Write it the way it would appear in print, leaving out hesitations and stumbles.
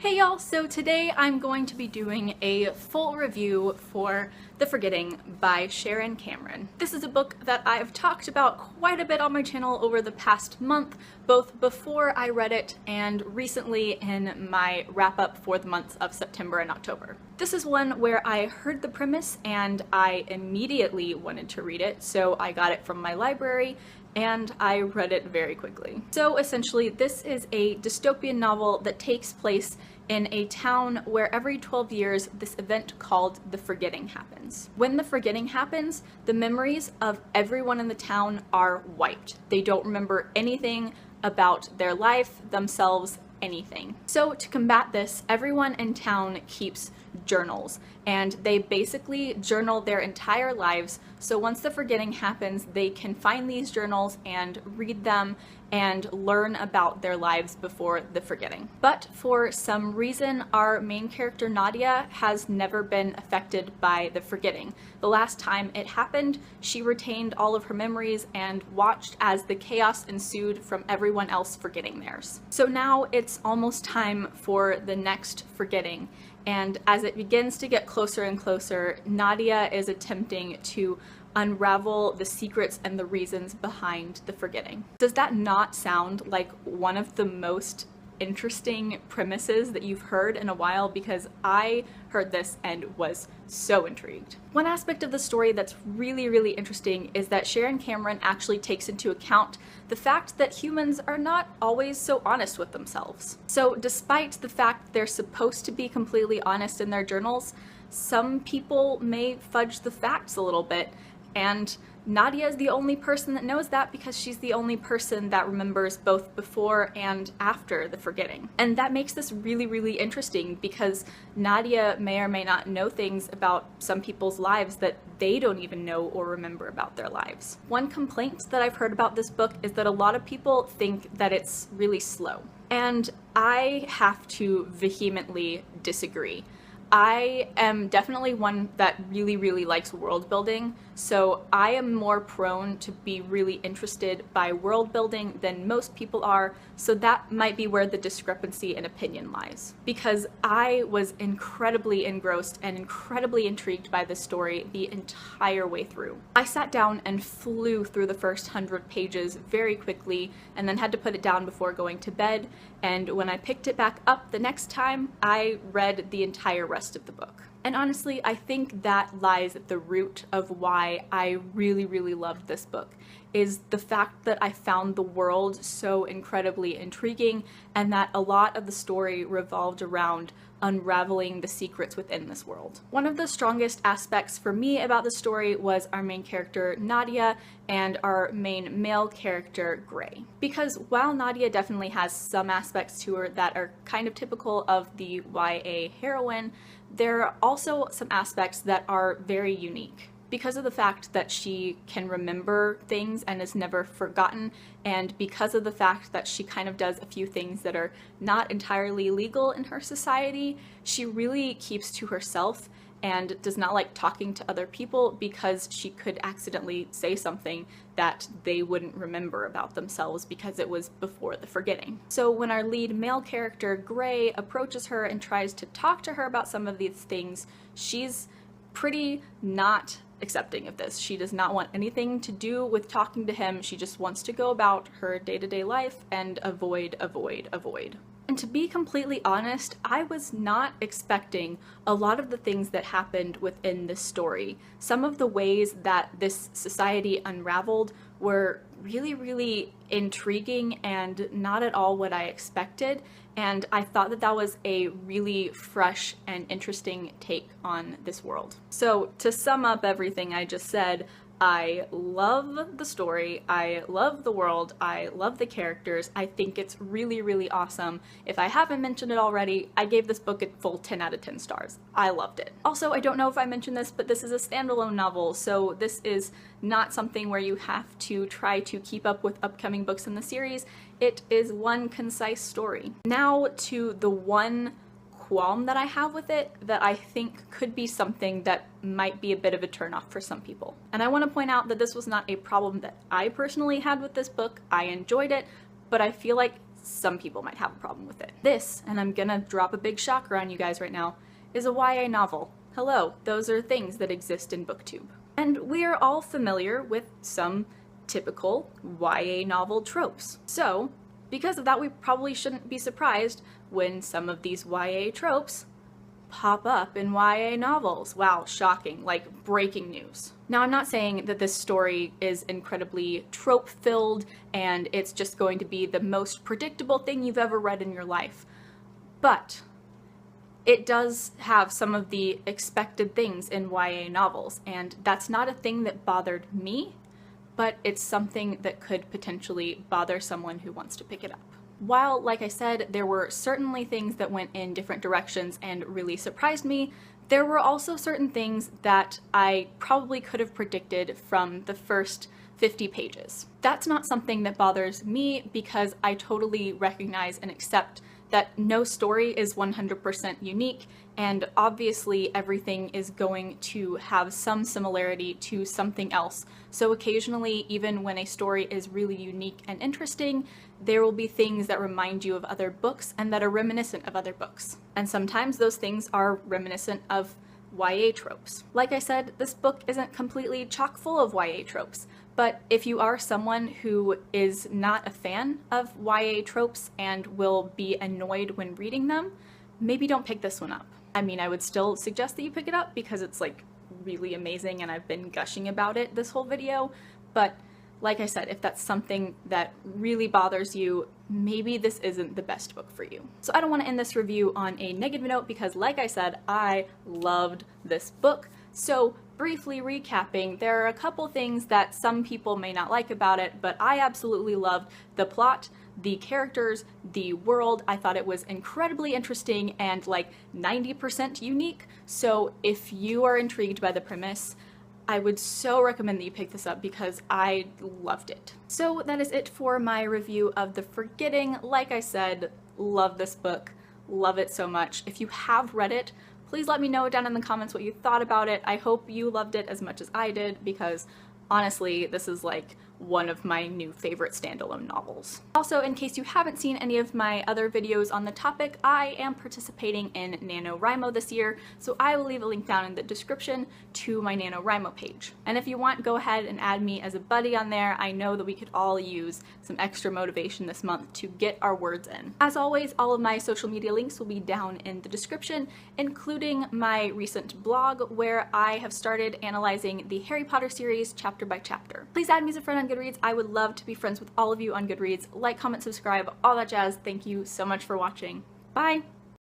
Hey y'all, so today I'm going to be doing a full review for The Forgetting by Sharon Cameron. This is a book that I've talked about quite a bit on my channel over the past month, both before I read it and recently in my wrap-up for the months of September and October. This is one where I heard the premise and I immediately wanted to read it, so I got it from my library and I read it very quickly. So essentially, this is a dystopian novel that takes place in a town where every 12 years this event called The Forgetting happens. When The Forgetting happens, the memories of everyone in the town are wiped. They don't remember anything about their life, themselves, anything. So to combat this, everyone in town keeps journals, and they basically journal their entire lives, so once the forgetting happens, they can find these journals and read them and learn about their lives before the forgetting. But for some reason, our main character Nadia has never been affected by the forgetting. The last time it happened, she retained all of her memories and watched as the chaos ensued from everyone else forgetting theirs. So now it's almost time for the next forgetting, and as it begins to get closer and closer, Nadia is attempting to unravel the secrets and the reasons behind the forgetting. Does that not sound like one of the most interesting premises that you've heard in a while? Because I heard this and was so intrigued. One aspect of the story that's really interesting is that Sharon Cameron actually takes into account the fact that humans are not always so honest with themselves. So despite the fact they're supposed to be completely honest in their journals, some people may fudge the facts a little bit, and Nadia is the only person that knows that because she's the only person that remembers both before and after the forgetting. And that makes this really interesting because Nadia may or may not know things about some people's lives that they don't even know or remember about their lives. One complaint that I've heard about this book is that a lot of people think that it's really slow. And I have to vehemently disagree. I am definitely one that really likes world building, so I am more prone to be really interested by world building than most people are, so that might be where the discrepancy in opinion lies. Because I was incredibly engrossed and incredibly intrigued by this story the entire way through. I sat down and flew through the first 100 pages very quickly and then had to put it down before going to bed, and when I picked it back up the next time, I read the entire rest of the book. And honestly, I think that lies at the root of why I really loved this book, is the fact that I found the world so incredibly intriguing and that a lot of the story revolved around unraveling the secrets within this world. One of the strongest aspects for me about the story was our main character Nadia and our main male character Gray. Because while Nadia definitely has some aspects to her that are kind of typical of the YA heroine, there are also some aspects that are very unique. Because of the fact that she can remember things and is never forgotten, and because of the fact that she kind of does a few things that are not entirely legal in her society, she really keeps to herself and does not like talking to other people because she could accidentally say something that they wouldn't remember about themselves because it was before the forgetting. So when our lead male character, Gray, approaches her and tries to talk to her about some of these things, she's pretty not accepting of this. She does not want anything to do with talking to him. She just wants to go about her day-to-day life and avoid. And to be completely honest, I was not expecting a lot of the things that happened within this story. Some of the ways that this society unraveled were really intriguing and not at all what I expected, and I thought that that was a really fresh and interesting take on this world. So to sum up everything I just said, I love the story, I love the world, I love the characters, I think it's really awesome. If I haven't mentioned it already, I gave this book a full 10 out of 10 stars. I loved it. Also, I don't know if I mentioned this, but this is a standalone novel, so this is not something where you have to try to keep up with upcoming books in the series. It is one concise story. Now to the one qualm that I have with it that I think could be something that might be a bit of a turnoff for some people. And I want to point out that this was not a problem that I personally had with this book. I enjoyed it, but I feel like some people might have a problem with it. This, and I'm gonna drop a big shocker on you guys right now, is a YA novel. Hello, those are things that exist in BookTube. And we are all familiar with some typical YA novel tropes. So, because of that, we probably shouldn't be surprised when some of these YA tropes pop up in YA novels. Wow, shocking, like breaking news. Now, I'm not saying that this story is incredibly trope-filled and it's just going to be the most predictable thing you've ever read in your life, but it does have some of the expected things in YA novels, and that's not a thing that bothered me, but it's something that could potentially bother someone who wants to pick it up. While, like I said, there were certainly things that went in different directions and really surprised me, there were also certain things that I probably could have predicted from the first 50 pages. That's not something that bothers me because I totally recognize and accept that no story is 100% unique, and obviously everything is going to have some similarity to something else. So occasionally, even when a story is really unique and interesting, there will be things that remind you of other books and that are reminiscent of other books. And sometimes those things are reminiscent of YA tropes. Like I said, this book isn't completely chock full of YA tropes, but if you are someone who is not a fan of YA tropes and will be annoyed when reading them, maybe don't pick this one up. I mean, I would still suggest that you pick it up because it's like really amazing and I've been gushing about it this whole video, but like I said, if that's something that really bothers you, maybe this isn't the best book for you. So I don't want to end this review on a negative note because, like I said, I loved this book. So briefly recapping, there are a couple things that some people may not like about it, but I absolutely loved the plot, the characters, the world. I thought it was incredibly interesting and like 90% unique. So if you are intrigued by the premise, I would so recommend that you pick this up because I loved it. So that is it for my review of The Forgetting. Like I said, love this book, love it so much. If you have read it, please let me know down in the comments what you thought about it. I hope you loved it as much as I did because honestly, this is like one of my new favorite standalone novels. Also, in case you haven't seen any of my other videos on the topic, I am participating in NaNoWriMo this year, so I will leave a link down in the description to my NaNoWriMo page. And if you want, go ahead and add me as a buddy on there. I know that we could all use some extra motivation this month to get our words in. As always, all of my social media links will be down in the description, including my recent blog where I have started analyzing the Harry Potter series chapter by chapter. Please add me as a friend on Goodreads. I would love to be friends with all of you on Goodreads. Like, comment, subscribe, all that jazz. Thank you so much for watching. Bye!